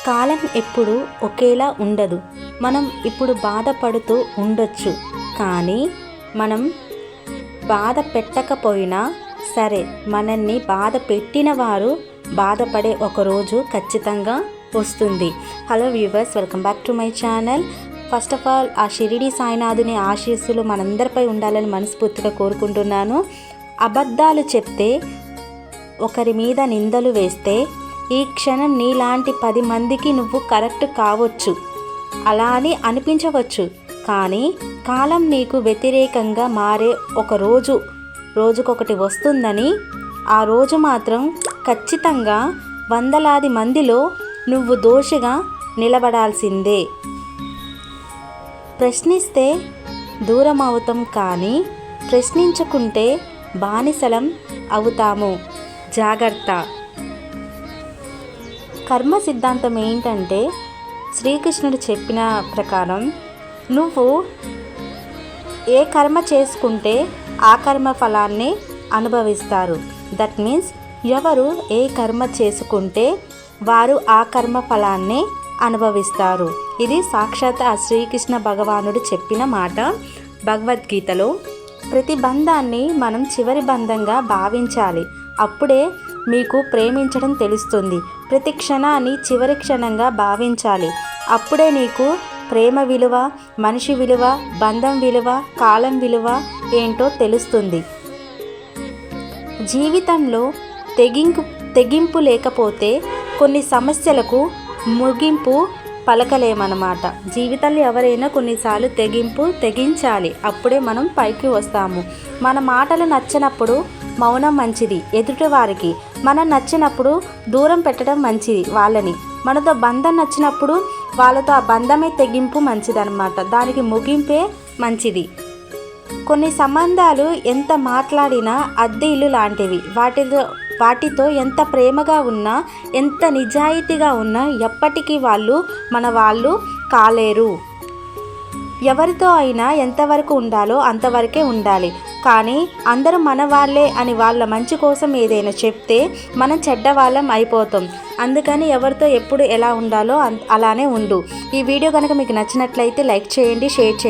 కాలం ఎప్పుడు ఒకేలా ఉండదు. మనం ఇప్పుడు బాధపడుతూ ఉండొచ్చు, కానీ మనం బాధ పెట్టకపోయినా సరే, మనల్ని బాధ పెట్టిన వారు బాధపడే ఒకరోజు ఖచ్చితంగా వస్తుంది. Hello viewers, welcome back to my channel. First of all, ఆ షిరిడి సాయినాథుని ఆశీస్సులు మనందరిపై ఉండాలని మనస్ఫూర్తిగా కోరుకుంటున్నాను. అబద్ధాలు చెప్తే, ఒకరి మీద నిందలు వేస్తే ఈ క్షణం నీలాంటి 10 మందికి నువ్వు కరెక్ట్ కావచ్చు, అలా అని అనిపించవచ్చు. కానీ కాలం నీకు వ్యతిరేకంగా మారే ఒక రోజుకొకటి వస్తుందని, ఆ రోజు మాత్రం ఖచ్చితంగా వందలాది మందిలో నువ్వు దోషిగా నిలబడాల్సిందే. ప్రశ్నిస్తే దూరం అవుతాం, కానీ ప్రశ్నించుకుంటే బానిసలం అవుతాము. జాగ్రత్త. కర్మ సిద్ధాంతం ఏంటంటే, శ్రీకృష్ణుడు చెప్పిన ప్రకారం నువ్వు ఏ కర్మ చేసుకుంటే ఆ కర్మ ఫలాన్ని అనుభవిస్తారు. దట్ మీన్స్ ఎవరు ఏ కర్మ చేసుకుంటే వారు ఆ కర్మ ఫలాన్ని అనుభవిస్తారు. ఇది సాక్షాత్ ఆ శ్రీకృష్ణ భగవానుడు చెప్పిన మాట. భగవద్గీతలో ప్రతి బంధాన్ని మనం చివరి బంధంగా భావించాలి. అప్పుడే మీకు ప్రేమించడం తెలుస్తుంది. ప్రతి క్షణాన్ని చివరి క్షణంగా భావించాలి. అప్పుడే నీకు ప్రేమ విలువ, మనిషి విలువ, బంధం విలువ, కాలం విలువ ఏంటో తెలుస్తుంది. జీవితంలో తెగింపు లేకపోతే కొన్ని సమస్యలకు ముగింపు పలకలేమన్నమాట. జీవితంలో ఎవరైనా కొన్నిసార్లు తెగించాలి. అప్పుడే మనం పైకి వస్తాము. మన మాటలు నచ్చినప్పుడు మౌనం మంచిది ఎదుటివారికి. మనం నచ్చినప్పుడు దూరం పెట్టడం మంచిది వాళ్ళని. మనతో బంధం నచ్చినప్పుడు వాళ్ళతో ఆ బంధమే తెగింపు మంచిదన్నమాట. దానికి ముగింపే మంచిది. కొన్ని సంబంధాలు ఎంత మాట్లాడినా అద్దె ఇల్లు లాంటివి. వాటితో ఎంత ప్రేమగా ఉన్నా, ఎంత నిజాయితీగా ఉన్నా ఎప్పటికీ వాళ్ళు మన వాళ్ళు కాలేరు. ఎవరితో అయినా ఎంతవరకు ఉండాలో అంతవరకే ఉండాలి. కానీ అందరూ మన వాళ్ళే అని వాళ్ళ మంచి కోసం ఏదైనా చెప్తే మనం చెడ్డవాళ్ళం అయిపోతాం. అందుకని ఎవరితో ఎప్పుడు ఎలా ఉండాలో అలానే ఉండు. ఈ వీడియో కనుక మీకు నచ్చినట్లయితే లైక్ చేయండి, షేర్ చేయండి.